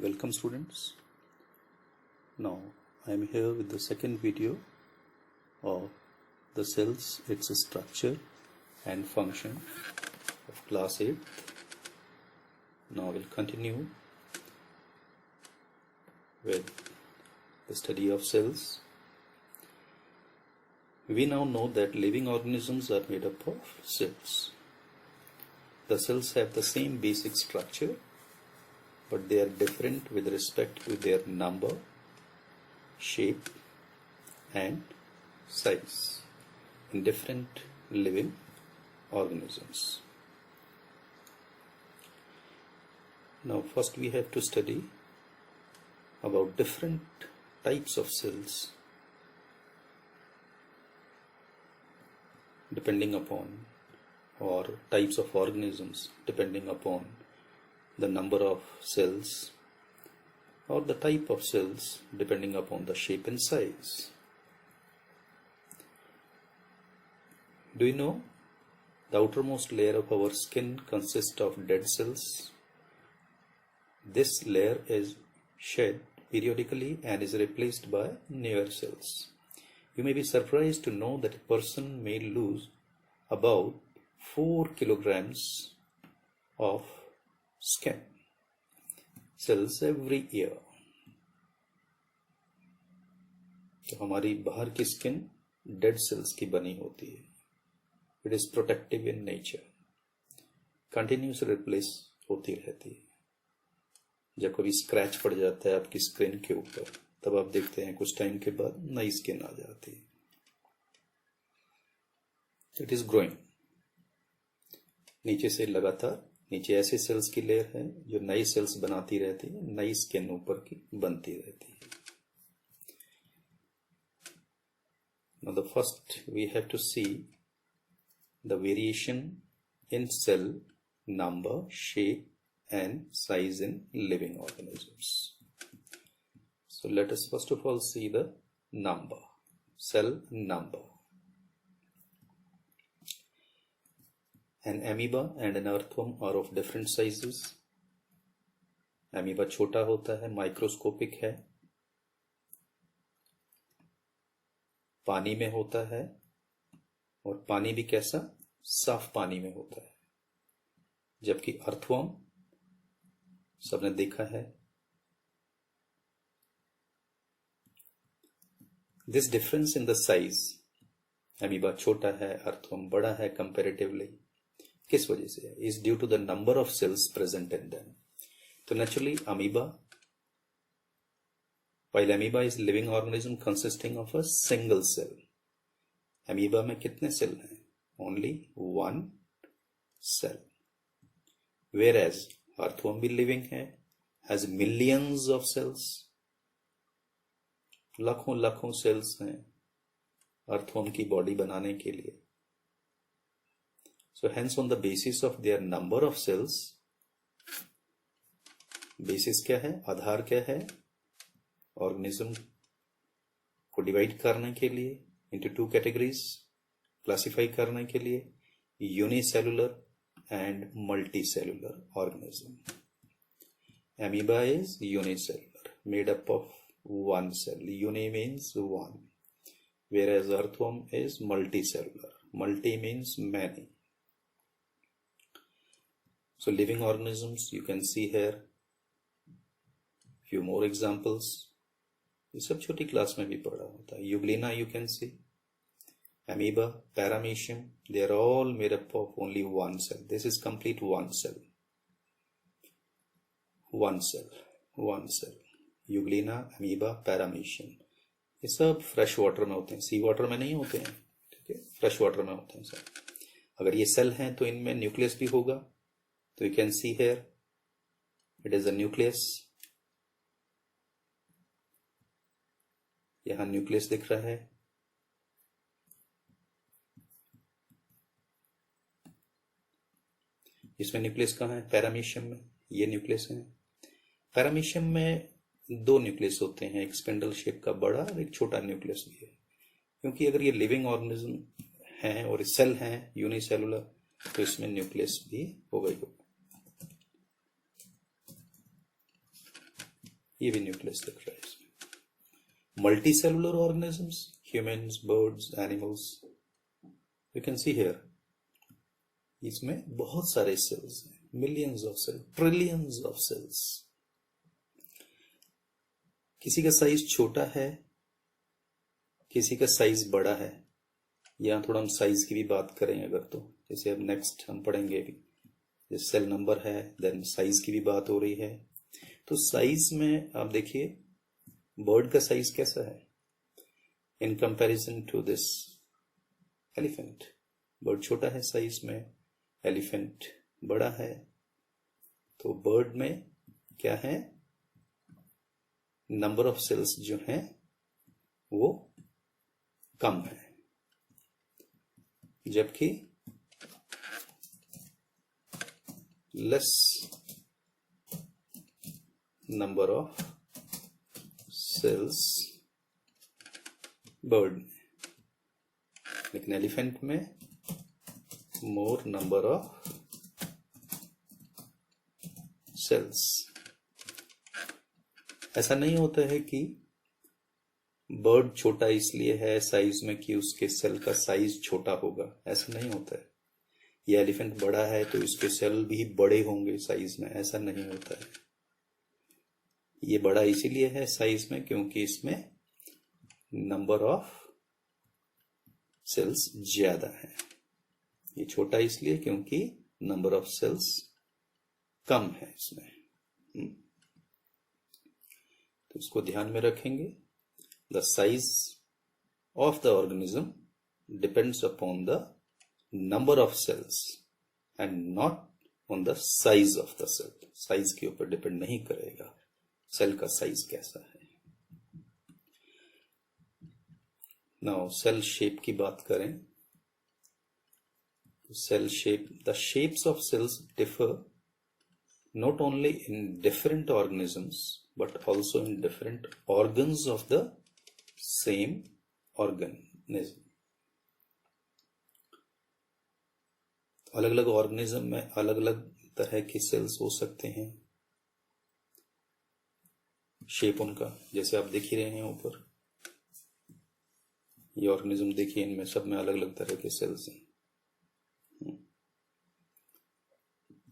Welcome students. Now I am here with the second video of the cells, its structure and function of class 8. Now we'll continue with the study of cells. We now know that living organisms are made up of cells. The cells have the same basic structure, but they are different with respect to their number, shape and size in different living organisms. Now first we have to study about different types of cells depending upon, or types of organisms depending upon the number of cells, or the type of cells depending upon the shape and size. Do you know the outermost layer of our skin consists of dead cells? This layer is shed periodically and is replaced by newer cells. You may be surprised to know that a person may lose about 4 kilograms of skin cells every year. तो हमारी बाहर की skin dead cells की बनी होती है. It is protective in nature, continuous replace होती रहती है. जब कभी स्क्रैच पड़ जाता है आपकी स्किन के ऊपर, तब आप देखते हैं कुछ टाइम के बाद नई स्किन आ जाती है. It is growing. नीचे से लगातार नीचे ऐसे सेल्स की लेयर है जो नई सेल्स बनाती रहती है, नई स्किन ऊपर की बनती रहती है. Now the first we have to see the variation in cell number, shape and size in living organisms. So let us first of all see the number, cell number. An amoeba and an earthworm are of different sizes. Amoeba छोटा होता है, microscopic है, पानी में होता है, और पानी भी कैसा, साफ पानी में होता है. जबकि अर्थवर्म सबने देखा है. This difference in the size, amoeba छोटा है, अर्थवर्म बड़ा है कंपैरेटिवली, किस वजह से है? Is due to the number of cells present in them. तो naturally amoeba, while amoeba is living organism consisting of a single cell. Amoeba में कितने सेल हैं? Only one cell. Whereas earthworm भी living है, has millions of cells. लाखों लाखों sales हैं earthworm की बॉडी बनाने के लिए. So hence on the basis of their number of cells, basis क्या है, आधार क्या है, ऑर्गेनिज्म को डिवाइड करने के लिए into two categories, क्लासिफाई करने के लिए unicellular and multicellular organism. amoeba is unicellular, made up of one cell. Uni means one, whereas earthworm is multicellular. Multi means many. So living organisms, you can see here few more examples. ये सब छोटी class में भी पढ़ा होता है. Euglena you can see, amoeba, paramecium, they are all made up of only one cell. This is complete one cell. One cell, one cell. Euglena, amoeba, paramecium, ये सब फ्रेश वाटर में होते हैं, सी वाटर में नहीं होते हैं. ठीक है, फ्रेश वाटर में होते हैं सब. अगर ये सेल हैं तो इनमें न्यूक्लियस भी होगा. तो you can see here it is a nucleus. यहां न्यूक्लियस दिख रहा है. इसमें न्यूक्लियस कहाँ है? पैरामीशियम में. ये न्यूक्लियस है. पैरामीशियम में दो न्यूक्लियस होते हैं, एक स्पिंडल शेप का बड़ा और एक छोटा न्यूक्लियस भी है. क्योंकि अगर ये लिविंग ऑर्गेनिज्म हैं और सेल हैं यूनिसेलुलर, तो इसमें न्यूक्लियस भी होगा ही होगा. ये भी न्यूक्लियस दिख रहा है इसमें। Multi cellular organisms, humans, birds, animals, you can see here, इसमें बहुत सारे सेल्स हैं, millions of cells, trillions of cells. किसी का साइज छोटा है, किसी का साइज बड़ा है। यहां थोड़ा हम साइज की भी बात करें अगर, तो जैसे अब नेक्स्ट हम पढ़ेंगे अभी, जैसे सेल नंबर है, देन साइज की भी बात हो रही है। तो साइज में आप देखिए बर्ड का साइज कैसा है in comparison to this elephant. Bird छोटा है साइज में, एलिफेंट बड़ा है। तो बर्ड में क्या है, नंबर ऑफ सेल्स जो हैं वो कम है, जबकि less number of cells bird में, लेकिन एलिफेंट में मोर नंबर ऑफ सेल्स। ऐसा नहीं होता है कि बर्ड छोटा इसलिए है साइज में कि उसके सेल का साइज छोटा होगा, ऐसा नहीं होता है। ये एलिफेंट बड़ा है तो इसके सेल भी बड़े होंगे साइज में, ऐसा नहीं होता है। ये बड़ा इसीलिए है साइज में क्योंकि इसमें नंबर ऑफ सेल्स ज्यादा है। ये छोटा इसलिए क्योंकि नंबर ऑफ सेल्स कम है इसमें। तो इसको ध्यान में रखेंगे। The size of the organism depends upon the number of cells and not on the size of the cell. Size के ऊपर डिपेंड नहीं करेगा सेल का साइज कैसा है। नाउ सेल शेप की बात करें। Cell shape, the shapes of cells differ not only in different organisms but also in different organs of the same organism। अलग अलग ऑर्गेनिज्म में अलग अलग तरह के सेल्स हो सकते हैं। शेप उनका जैसे आप देख ही रहे हैं ऊपर, ये ऑर्गेनिज्म देखिए, इनमें सब में अलग अलग तरह के सेल्स हैं।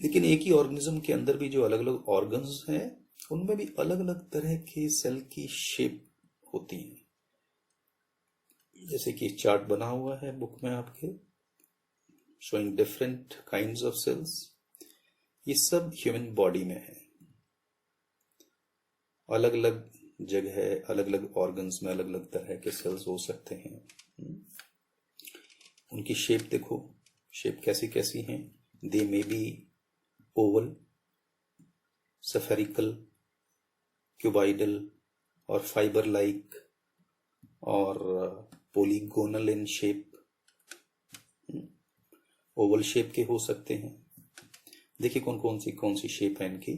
लेकिन एक ही ऑर्गेनिज्म के अंदर भी जो अलग अलग ऑर्गन्स हैं उनमें भी अलग अलग तरह के सेल की शेप होती है। जैसे कि चार्ट बना हुआ है बुक में आपके, showing different kinds of cells. ये सब ह्यूमन बॉडी में है। अलग अलग जगह, अलग अलग ऑर्गन्स में अलग अलग तरह के सेल्स हो सकते हैं। उनकी शेप देखो, शेप कैसी कैसी हैं। They may be oval, spherical, cuboidal और फाइबर लाइक और polygonal in shape. Oval shape के हो सकते हैं। देखिए कौन सी शेप है इनकी।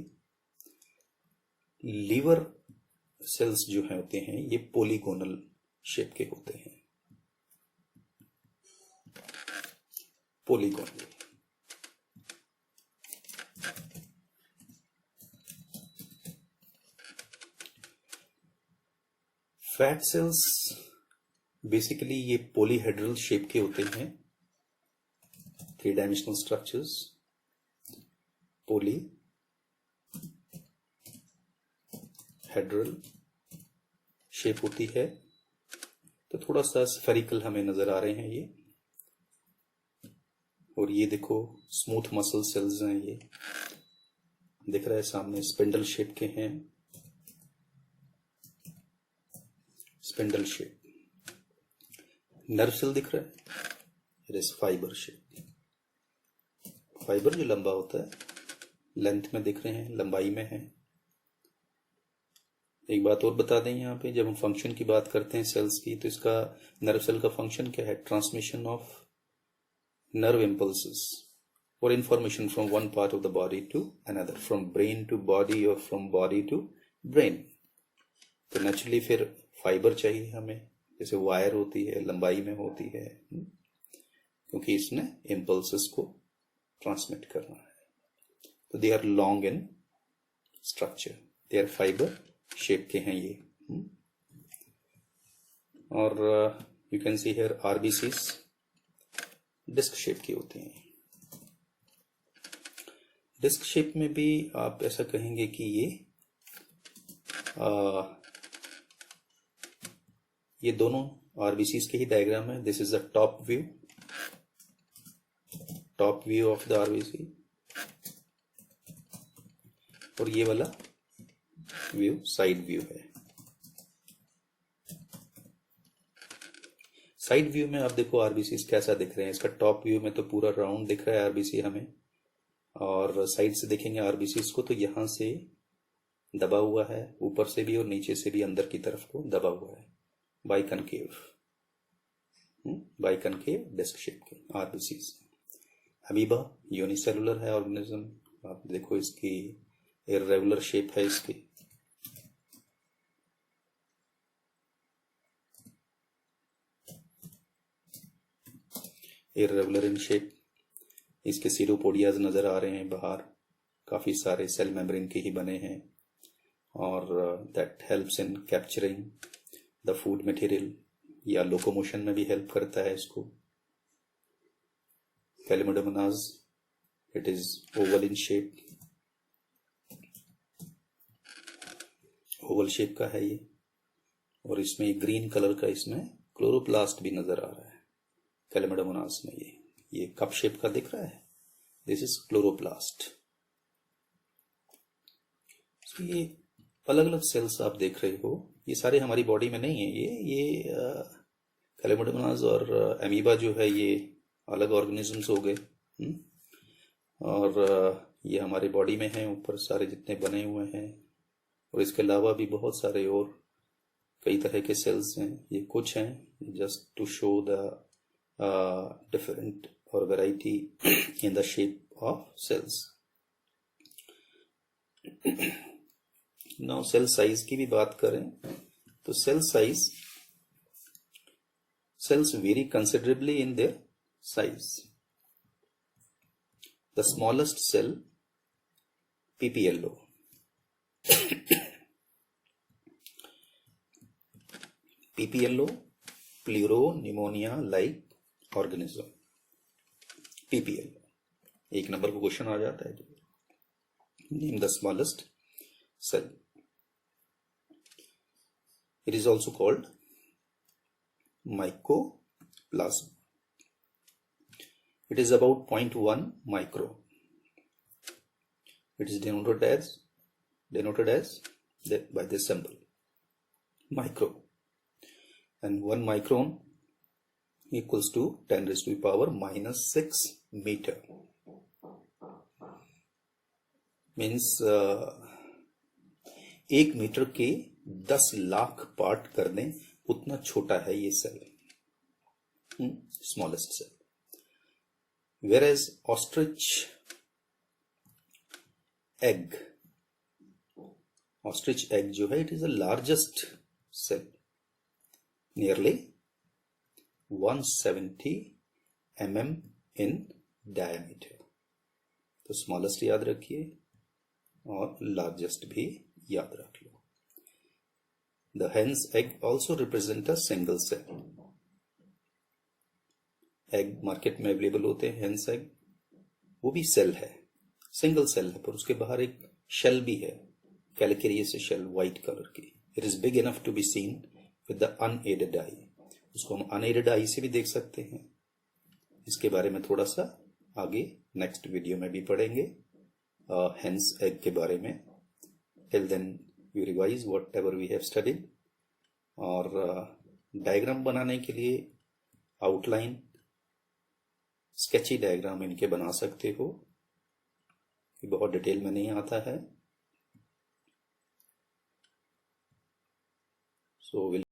लीवर सेल्स जो है होते हैं ये पोलीगोनल शेप के होते हैं। पोलीगोनल। फैट सेल्स बेसिकली ये पॉलीहेड्रल शेप के होते हैं। 3 डायमेंशनल स्ट्रक्चर्स, पॉलीहेड्रल शेप होती है। तो थोड़ा सा स्फेरिकल हमें नजर आ रहे हैं ये। और ये देखो स्मूथ मसल सेल्स हैं, ये दिख रहा है सामने, स्पिंडल शेप के हैं। Spindle shape. नर्व सेल दिख रहा है, it is fibre shape. Fibre जो लंबा होता है, लेंथ में दिख रहे हैं, लंबाई में है। एक बात और बता दें यहाँ पे, जब हम फंक्शन की बात करते हैं सेल्स की, तो इसका नर्व सेल का फंक्शन क्या है? ट्रांसमिशन ऑफ नर्व इम्पल्सेस और information from one part of the body to another, from brain to body और फ्रॉम बॉडी टू ब्रेन। तो नेचुरली फिर फाइबर चाहिए हमें, जैसे वायर होती है, लंबाई में होती है, क्योंकि इसने इम्पल्सेस को ट्रांसमिट करना है। तो they are long in structure, they are fibre shape के हैं ये। और you can see here RBCs disc shape की होती हैं। डिस्क शेप में भी आप ऐसा कहेंगे कि ये दोनों आरबीसीज के ही डायग्राम है। This is the top view of the RBC, और ये वाला व्यू साइड व्यू है। साइड व्यू में आप देखो आरबीसी कैसा दिख रहे हैं। इसका टॉप व्यू में तो पूरा राउंड दिख रहा है आरबीसी हमें, और साइड से देखेंगे आरबीसी को तो यहां से दबा हुआ है, ऊपर से भी और नीचे से भी अंदर की तरफ को दबा हुआ है। बाइकनकेव डिस्क शेप के आरबीसी। अमीबा यूनिसेलुलर है ऑर्गेनिज्म। आप देखो इसकी इर्रेगुलर शेप है इसकी। Irregular in shape. इसके सीरोपोडियाज नजर आ रहे हैं बाहर, काफी सारे सेल मेम्ब्रेन के ही बने हैं, और that helps in capturing the food material, या लोकोमोशन में भी हेल्प करता है इसको। Chlamydomonas, it is oval in shape, oval shape का है ये, और इसमें ग्रीन कलर का इसमें क्लोरोप्लास्ट भी नजर आ रहा है कैलिमोडोमोनाज में। ये कप शेप का दिख रहा है, दिस इज क्लोरोप्लास्ट। ये अलग अलग सेल्स आप देख रहे हो, ये सारे हमारी बॉडी में नहीं है। ये कैलिमोडोमोनाज और अमीबा जो है ये अलग ऑर्गेनिजम्स हो गए, और ये हमारे बॉडी में हैं ऊपर सारे जितने बने हुए हैं, और इसके अलावा भी बहुत सारे और कई तरह के सेल्स हैं। ये कुछ हैं just to show the different or variety in the shape of cells. Now cell size की भी बात करें तो cells vary considerably in their size. The smallest cell, PPLO, pleuropneumonia like organism, PPL. एक नंबर को क्वेश्चन आ जाता है। Name the smallest cell. It is also called mycoplasm. It is about 0.1 micro. इट इज denoted as by this symbol micro, and 1 micron equals to 10⁻⁻⁻6 meter. Means 1 metre के 10 lakh part कर दें उतना छोटा है ये cell, smallest cell. Whereas ostrich egg जो है, it is the largest cell, nearly 170 mm in diameter। तो स्मॉलेस्ट याद रखिए और लार्जेस्ट भी याद रख लो। The hen's egg also represent a single cell। Egg market में अवेलेबल होते हैं, हेंस एग, वो भी सेल है, सिंगल सेल है, पर उसके बाहर एक शेल भी है, कैलिकेरियस शेल, व्हाइट कलर की। It is big enough to be seen with the unaided eye. उसको हम अनएडेड आई से भी देख सकते हैं। इसके बारे में थोड़ा सा आगे नेक्स्ट वीडियो में भी पढ़ेंगे हेंस एग के बारे में। Till then we revise whatever we have studied. और डायग्राम बनाने के लिए आउटलाइन, स्केची डायग्राम इनके बना सकते हो, ये बहुत डिटेल में नहीं आता है। सो